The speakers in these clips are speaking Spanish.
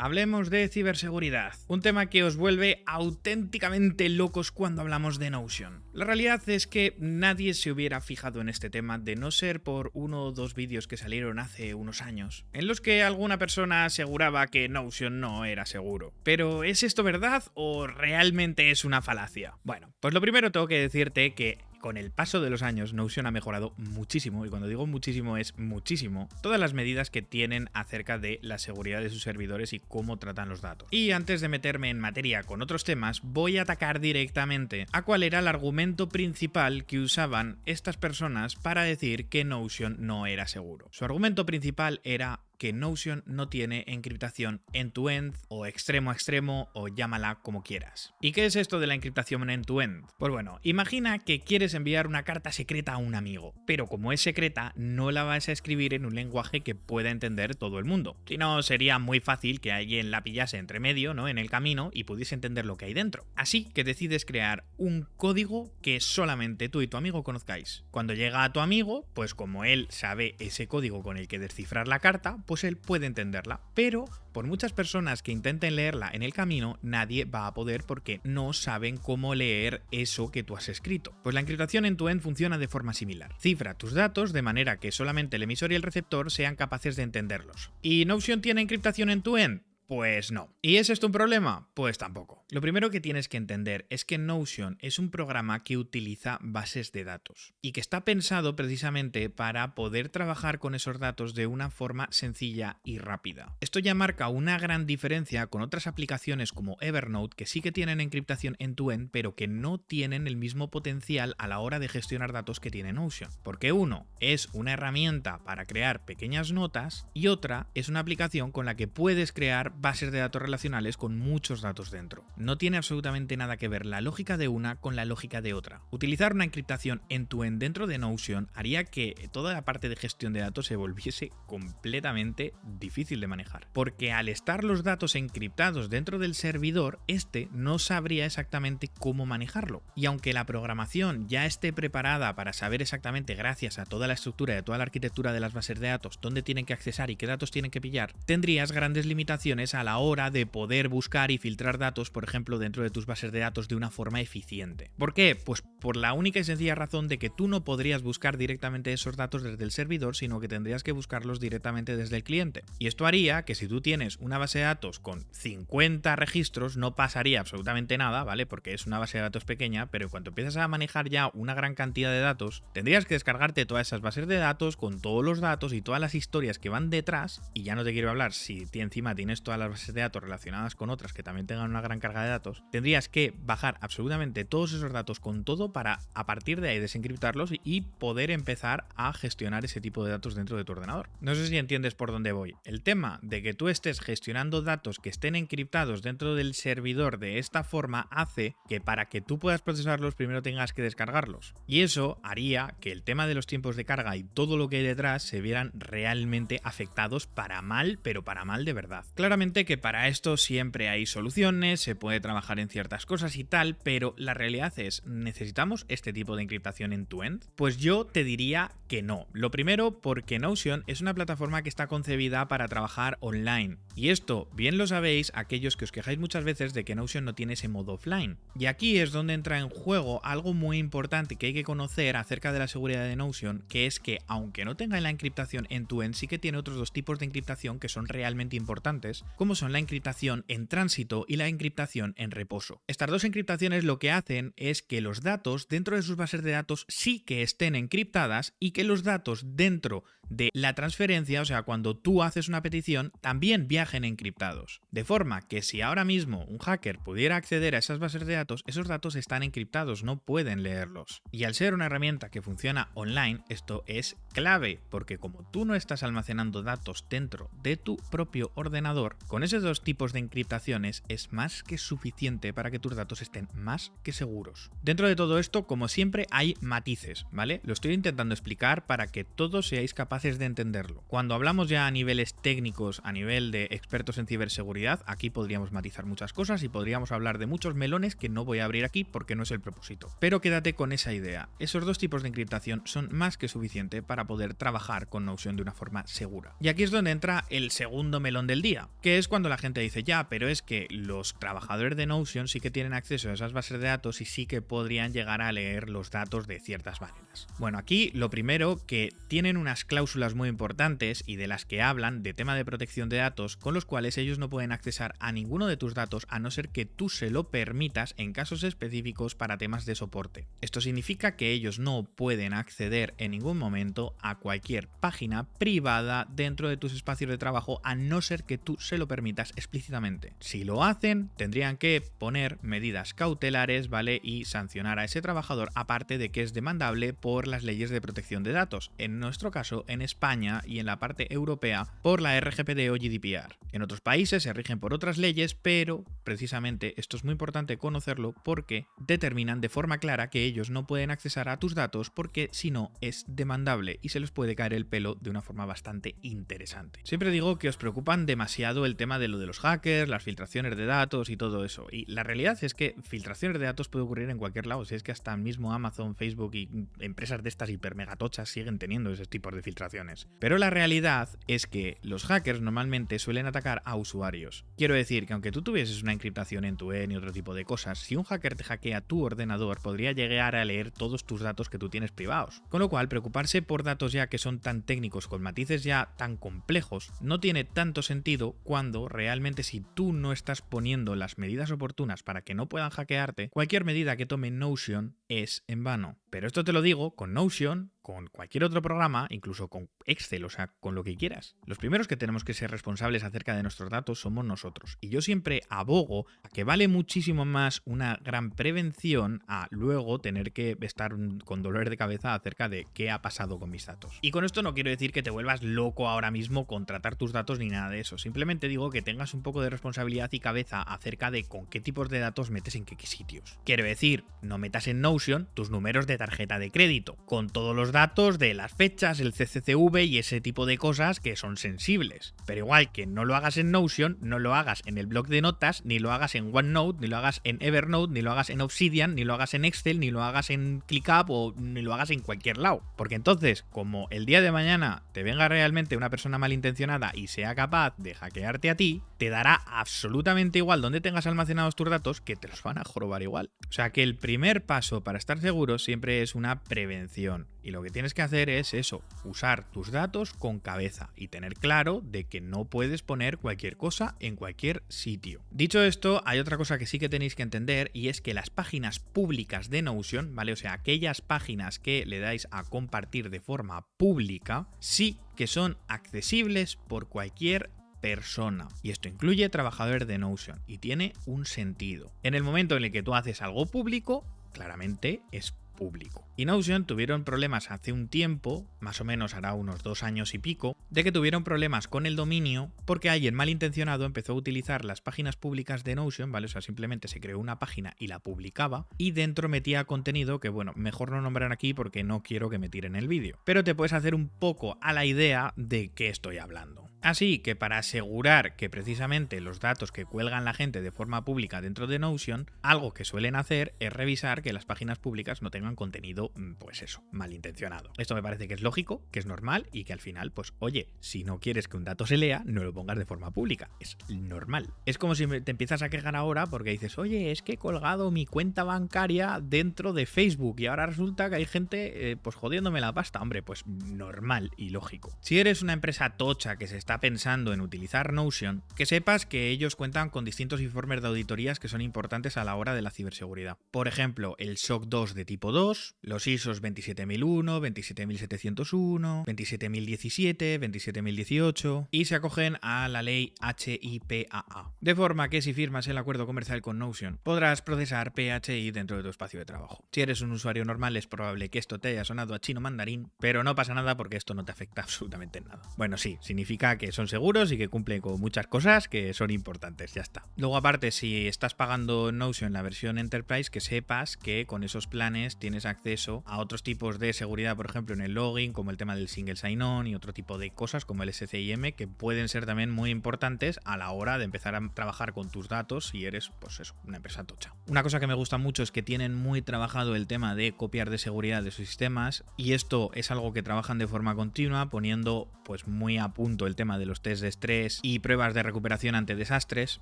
Hablemos de ciberseguridad, un tema que os vuelve auténticamente locos cuando hablamos de Notion. La realidad es que nadie se hubiera fijado en este tema de no ser por uno o dos vídeos que salieron hace unos años, en los que alguna persona aseguraba que Notion no era seguro. Pero ¿es esto verdad o realmente es una falacia? Bueno, pues lo primero tengo que decirte que con el paso de los años, Notion ha mejorado muchísimo, y cuando digo muchísimo es muchísimo, todas las medidas que tienen acerca de la seguridad de sus servidores y cómo tratan los datos. Y antes de meterme en materia con otros temas, voy a atacar directamente a cuál era el argumento principal que usaban estas personas para decir que Notion no era seguro. Su argumento principal era que Notion no tiene encriptación end-to-end o extremo a extremo o llámala como quieras. ¿Y qué es esto de la encriptación end-to-end? Pues bueno, imagina que quieres enviar una carta secreta a un amigo, pero como es secreta no la vas a escribir en un lenguaje que pueda entender todo el mundo. Si no, sería muy fácil que alguien la pillase entre medio, ¿no?, en el camino y pudiese entender lo que hay dentro. Así que decides crear un código que solamente tú y tu amigo conozcáis. Cuando llega a tu amigo, pues como él sabe ese código con el que descifrar la carta, pues él puede entenderla, pero por muchas personas que intenten leerla en el camino, nadie va a poder porque no saben cómo leer eso que tú has escrito. Pues la encriptación end-to-end funciona de forma similar. Cifra tus datos de manera que solamente el emisor y el receptor sean capaces de entenderlos. ¿Y Notion tiene encriptación end-to-end? Pues no. ¿Y es esto un problema? Pues tampoco. Lo primero que tienes que entender es que Notion es un programa que utiliza bases de datos y que está pensado precisamente para poder trabajar con esos datos de una forma sencilla y rápida. Esto ya marca una gran diferencia con otras aplicaciones como Evernote, que sí que tienen encriptación end-to-end, pero que no tienen el mismo potencial a la hora de gestionar datos que tiene Notion. Porque uno es una herramienta para crear pequeñas notas y otra es una aplicación con la que puedes crear bases de datos relacionales con muchos datos dentro. No tiene absolutamente nada que ver la lógica de una con la lógica de otra. Utilizar una encriptación end-to-end dentro de Notion haría que toda la parte de gestión de datos se volviese completamente difícil de manejar. Porque al estar los datos encriptados dentro del servidor, este no sabría exactamente cómo manejarlo. Y aunque la programación ya esté preparada para saber exactamente, gracias a toda la estructura y a toda la arquitectura de las bases de datos, dónde tienen que accesar y qué datos tienen que pillar, tendrías grandes limitaciones a la hora de poder buscar y filtrar datos, por ejemplo, dentro de tus bases de datos de una forma eficiente. ¿Por qué? Pues por la única y sencilla razón de que tú no podrías buscar directamente esos datos desde el servidor, sino que tendrías que buscarlos directamente desde el cliente. Y esto haría que si tú tienes una base de datos con 50 registros, no pasaría absolutamente nada, ¿vale? Porque es una base de datos pequeña, pero cuando empiezas a manejar ya una gran cantidad de datos, tendrías que descargarte todas esas bases de datos con todos los datos y todas las historias que van detrás, y ya no te quiero hablar si encima tienes todas las bases de datos relacionadas con otras que también tengan una gran carga de datos, tendrías que bajar absolutamente todos esos datos con todo para a partir de ahí desencriptarlos y poder empezar a gestionar ese tipo de datos dentro de tu ordenador. No sé si entiendes por dónde voy. El tema de que tú estés gestionando datos que estén encriptados dentro del servidor de esta forma hace que para que tú puedas procesarlos primero tengas que descargarlos. Y eso haría que el tema de los tiempos de carga y todo lo que hay detrás se vieran realmente afectados para mal, pero para mal de verdad. Claramente que para esto siempre hay soluciones, se puede trabajar en ciertas cosas y tal, pero la realidad es, ¿necesitamos este tipo de encriptación end-to-end? Pues yo te diría que no. Lo primero, porque Notion es una plataforma que está concebida para trabajar online. Y esto, bien lo sabéis aquellos que os quejáis muchas veces de que Notion no tiene ese modo offline. Y aquí es donde entra en juego algo muy importante que hay que conocer acerca de la seguridad de Notion, que es que aunque no tenga la encriptación end-to-end, sí que tiene otros dos tipos de encriptación que son realmente importantes, como son la encriptación en tránsito y la encriptación en reposo. Estas dos encriptaciones lo que hacen es que los datos dentro de sus bases de datos sí que estén encriptadas y que los datos dentro de la transferencia, o sea, cuando tú haces una petición, también viajen encriptados. De forma que si ahora mismo un hacker pudiera acceder a esas bases de datos, esos datos están encriptados, no pueden leerlos. Y al ser una herramienta que funciona online, esto es clave, porque como tú no estás almacenando datos dentro de tu propio ordenador, con esos dos tipos de encriptaciones es más que suficiente para que tus datos estén más que seguros. Dentro de todo esto, como siempre, hay matices, ¿vale? Lo estoy intentando explicar para que todos seáis capaces de entenderlo. Cuando hablamos ya a niveles técnicos, a nivel de expertos en ciberseguridad, aquí podríamos matizar muchas cosas y podríamos hablar de muchos melones que no voy a abrir aquí porque no es el propósito. Pero quédate con esa idea. Esos dos tipos de encriptación son más que suficiente para poder trabajar con Notion de una forma segura. Y aquí es donde entra el segundo melón del día, que Que es cuando la gente dice, ya, pero es que los trabajadores de Notion sí que tienen acceso a esas bases de datos y sí que podrían llegar a leer los datos de ciertas maneras. Bueno, aquí lo primero, que tienen unas cláusulas muy importantes y de las que hablan de tema de protección de datos, con los cuales ellos no pueden accesar a ninguno de tus datos a no ser que tú se lo permitas en casos específicos para temas de soporte. Esto significa que ellos no pueden acceder en ningún momento a cualquier página privada dentro de tus espacios de trabajo a no ser que tú se lo permitas explícitamente. Si lo hacen, tendrían que poner medidas cautelares, ¿vale? Y sancionar a ese trabajador, aparte de que es demandable por las leyes de protección de datos. En nuestro caso, en España y en la parte europea, por la RGPD o GDPR. En otros países se rigen por otras leyes, pero precisamente esto es muy importante conocerlo porque determinan de forma clara que ellos no pueden accesar a tus datos porque si no es demandable y se les puede caer el pelo de una forma bastante interesante. Siempre digo que os preocupan demasiado el tema de lo de los hackers, las filtraciones de datos y todo eso. Y la realidad es que filtraciones de datos puede ocurrir en cualquier lado. Si es que hasta mismo Amazon, Facebook y empresas de estas hiper megatochas siguen teniendo esos tipos de filtraciones. Pero la realidad es que los hackers normalmente suelen atacar a usuarios. Quiero decir que aunque tú tuvieses una encriptación en tu y otro tipo de cosas, si un hacker te hackea tu ordenador, podría llegar a leer todos tus datos que tú tienes privados. Con lo cual, preocuparse por datos ya que son tan técnicos, con matices ya tan complejos, no tiene tanto sentido cuando realmente si tú no estás poniendo las medidas oportunas para que no puedan hackearte, cualquier medida que tome Notion es en vano. Pero esto te lo digo con Notion, con cualquier otro programa, incluso con Excel, o sea, con lo que quieras. Los primeros que tenemos que ser responsables acerca de nuestros datos somos nosotros. Y yo siempre abogo a que vale muchísimo más una gran prevención a luego tener que estar con dolor de cabeza acerca de qué ha pasado con mis datos. Y con esto no quiero decir que te vuelvas loco ahora mismo con tratar tus datos ni nada de eso. Simplemente digo que tengas un poco de responsabilidad y cabeza acerca de con qué tipos de datos metes en qué sitios. Quiero decir, no metas en Notion tus números de tarjeta de crédito, con todos los datos de las fechas, el CCCV y ese tipo de cosas que son sensibles. Pero igual que no lo hagas en Notion, no lo hagas en el bloc de notas, ni lo hagas en OneNote, ni lo hagas en Evernote, ni lo hagas en Obsidian, ni lo hagas en Excel, ni lo hagas en ClickUp o ni lo hagas en cualquier lado. Porque entonces, como el día de mañana te venga realmente una persona malintencionada y sea capaz de hackearte a ti, te dará absolutamente igual donde tengas almacenados tus datos, que te los van a jorobar igual. O sea que el primer paso para estar seguro siempre es una prevención. Y lo que tienes que hacer es eso, usar tus datos con cabeza y tener claro de que no puedes poner cualquier cosa en cualquier sitio. Dicho esto, hay otra cosa que sí que tenéis que entender y es que las páginas públicas de Notion, ¿vale? O sea, aquellas páginas que le dais a compartir de forma pública, sí que son accesibles por cualquier persona. Y esto incluye trabajadores de Notion y tiene un sentido. En el momento en el que tú haces algo público, claramente es público. Y Notion tuvieron problemas hace un tiempo, más o menos hará unos 2 años y pico, de que tuvieron problemas con el dominio porque alguien malintencionado empezó a utilizar las páginas públicas de Notion, ¿vale? O sea, simplemente se creó una página y la publicaba y dentro metía contenido que, bueno, mejor no nombrar aquí porque no quiero que me tiren el vídeo. Pero te puedes hacer un poco a la idea de qué estoy hablando. Así que para asegurar que precisamente los datos que cuelgan la gente de forma pública dentro de Notion, algo que suelen hacer es revisar que las páginas públicas no tengan contenido, pues eso, malintencionado. Esto me parece que es lógico, que es normal y que al final, pues oye, si no quieres que un dato se lea, no lo pongas de forma pública. Es normal. Es como si te empiezas a quejar ahora porque dices, oye, es que he colgado mi cuenta bancaria dentro de Facebook y ahora resulta que hay gente pues jodiéndome la pasta. Hombre, pues normal y lógico. Si eres una empresa tocha que se está pensando en utilizar Notion, que sepas que ellos cuentan con distintos informes de auditorías que son importantes a la hora de la ciberseguridad. Por ejemplo, el SOC 2 de tipo 2, los ISOs 27001, 27701, 27017, 27018 y se acogen a la ley HIPAA. De forma que si firmas el acuerdo comercial con Notion, podrás procesar PHI dentro de tu espacio de trabajo. Si eres un usuario normal, es probable que esto te haya sonado a chino mandarín, pero no pasa nada porque esto no te afecta absolutamente en nada. Bueno, sí, significa que son seguros y que cumplen con muchas cosas que son importantes, ya está. Luego aparte, si estás pagando Notion la versión Enterprise, que sepas que con esos planes tienes acceso a otros tipos de seguridad, por ejemplo en el login, como el tema del single sign-on y otro tipo de cosas como el SCIM, que pueden ser también muy importantes a la hora de empezar a trabajar con tus datos si eres, pues eso, una empresa tocha. Una cosa que me gusta mucho es que tienen muy trabajado el tema de copiar de seguridad de sus sistemas y esto es algo que trabajan de forma continua, poniendo pues muy a punto el tema tema de los test de estrés y pruebas de recuperación ante desastres,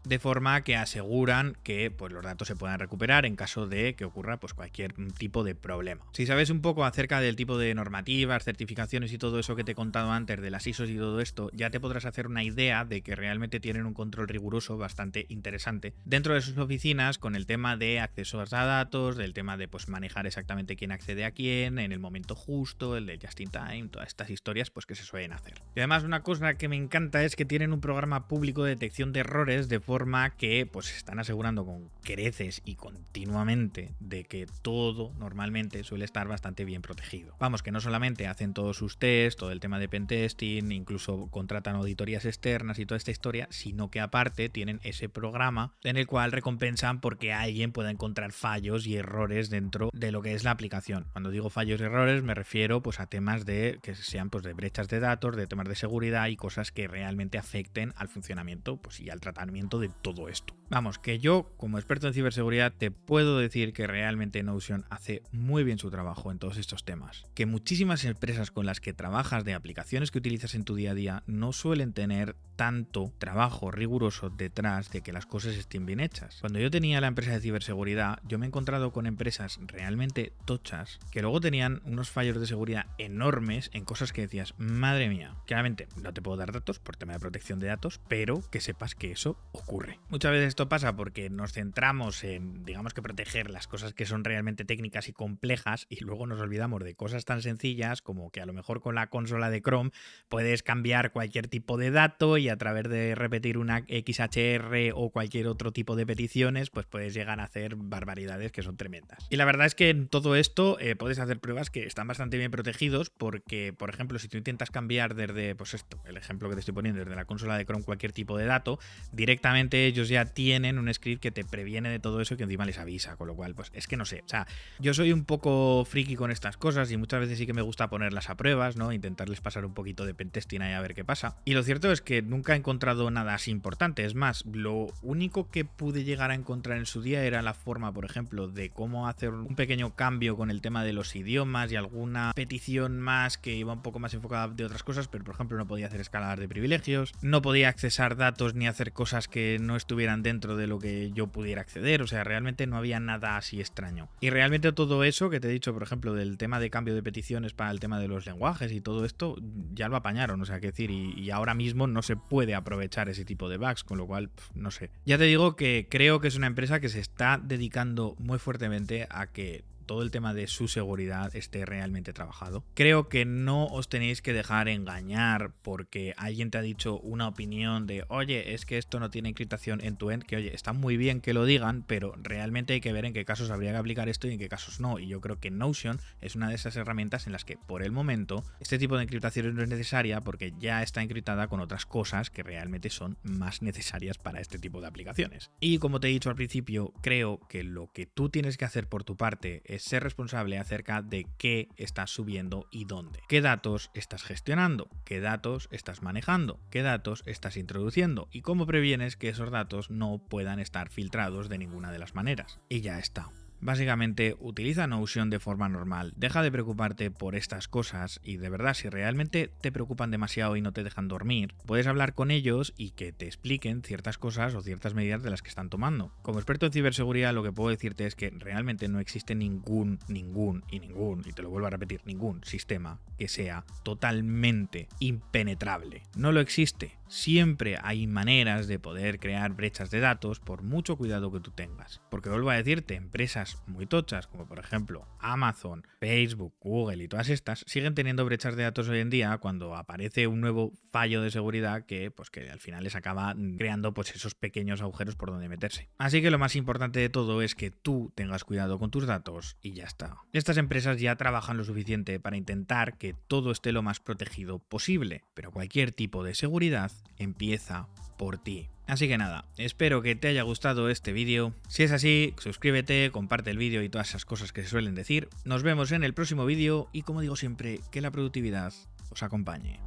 de forma que aseguran que pues, los datos se puedan recuperar en caso de que ocurra pues, cualquier tipo de problema. Si sabes un poco acerca del tipo de normativas, certificaciones y todo eso que te he contado antes de las ISOs y todo esto, ya te podrás hacer una idea de que realmente tienen un control riguroso bastante interesante dentro de sus oficinas, con el tema de acceso a datos, del tema de pues, manejar exactamente quién accede a quién en el momento justo, el de just in time, todas estas historias pues, que se suelen hacer. Y además una cosa que me encanta es que tienen un programa público de detección de errores, de forma que pues están asegurando con creces y continuamente de que todo normalmente suele estar bastante bien protegido. Vamos, que no solamente hacen todos sus tests, todo el tema de pentesting, incluso contratan auditorías externas y toda esta historia, sino que aparte tienen ese programa en el cual recompensan porque alguien pueda encontrar fallos y errores dentro de lo que es la aplicación. Cuando digo fallos y errores me refiero pues a temas de que sean pues de brechas de datos, de temas de seguridad y cosas que realmente afecten al funcionamiento pues, y al tratamiento de todo esto. Vamos, que yo como experto en ciberseguridad te puedo decir que realmente Notion hace muy bien su trabajo en todos estos temas. Que muchísimas empresas con las que trabajas de aplicaciones que utilizas en tu día a día no suelen tener tanto trabajo riguroso detrás de que las cosas estén bien hechas. Cuando yo tenía la empresa de ciberseguridad, yo me he encontrado con empresas realmente tochas que luego tenían unos fallos de seguridad enormes en cosas que decías, madre mía, claramente no te puedo dar datos por tema de protección de datos, pero que sepas que eso ocurre. Muchas veces esto pasa porque nos centramos en, digamos que proteger las cosas que son realmente técnicas y complejas y luego nos olvidamos de cosas tan sencillas como que a lo mejor con la consola de Chrome puedes cambiar cualquier tipo de dato y a través de repetir una XHR o cualquier otro tipo de peticiones pues puedes llegar a hacer barbaridades que son tremendas. Y la verdad es que en todo esto puedes hacer pruebas que están bastante bien protegidos porque, por ejemplo, si tú intentas cambiar desde, pues esto, el ejemplo que te estoy poniendo, desde la consola de Chrome cualquier tipo de dato, directamente ellos ya tienen un script que te previene de todo eso y que encima les avisa, con lo cual, pues es que no sé, o sea, yo soy un poco friki con estas cosas y muchas veces sí que me gusta ponerlas a pruebas, ¿no? Intentarles pasar un poquito de pentesting ahí a ver qué pasa. Y lo cierto es que nunca he encontrado nada así importante, es más, lo único que pude llegar a encontrar en su día era la forma, por ejemplo, de cómo hacer un pequeño cambio con el tema de los idiomas y alguna petición más que iba un poco más enfocada de otras cosas, pero por ejemplo no podía hacer escaladas de privilegios, no podía accesar datos ni hacer cosas que no estuvieran dentro de lo que yo pudiera acceder, o sea, realmente no había nada así extraño. Y realmente todo eso que te he dicho, por ejemplo, del tema de cambio de peticiones para el tema de los lenguajes y todo esto, ya lo apañaron, o sea, que decir, y ahora mismo no se puede aprovechar ese tipo de bugs, con lo cual, no sé. Ya te digo que creo que es una empresa que se está dedicando muy fuertemente a que todo el tema de su seguridad esté realmente trabajado. Creo que no os tenéis que dejar engañar porque alguien te ha dicho una opinión de oye, es que esto no tiene encriptación end-to-end, que oye, está muy bien que lo digan, pero realmente hay que ver en qué casos habría que aplicar esto y en qué casos no. Y yo creo que Notion es una de esas herramientas en las que por el momento este tipo de encriptación no es necesaria porque ya está encriptada con otras cosas que realmente son más necesarias para este tipo de aplicaciones. Y como te he dicho al principio, creo que lo que tú tienes que hacer por tu parte es ser responsable acerca de qué estás subiendo y dónde. ¿Qué datos estás gestionando? ¿Qué datos estás manejando? ¿Qué datos estás introduciendo? Y cómo previenes que esos datos no puedan estar filtrados de ninguna de las maneras. Y ya está. Básicamente, utiliza Notion de forma normal, deja de preocuparte por estas cosas y de verdad, si realmente te preocupan demasiado y no te dejan dormir, puedes hablar con ellos y que te expliquen ciertas cosas o ciertas medidas de las que están tomando. Como experto en ciberseguridad, lo que puedo decirte es que realmente no existe ningún, y te lo vuelvo a repetir, ningún sistema que sea totalmente impenetrable. No lo existe. Siempre hay maneras de poder crear brechas de datos por mucho cuidado que tú tengas. Porque vuelvo a decirte, empresas muy tochas como por ejemplo Amazon, Facebook, Google y todas estas siguen teniendo brechas de datos hoy en día cuando aparece un nuevo fallo de seguridad que al final les acaba creando pues esos pequeños agujeros por donde meterse. Así que lo más importante de todo es que tú tengas cuidado con tus datos y ya está. Estas empresas ya trabajan lo suficiente para intentar que todo esté lo más protegido posible, pero cualquier tipo de seguridad empieza por ti. Así que nada, espero que te haya gustado este vídeo. Si es así, suscríbete, comparte el vídeo y todas esas cosas que se suelen decir. Nos vemos en el próximo vídeo y como digo siempre, que la productividad os acompañe.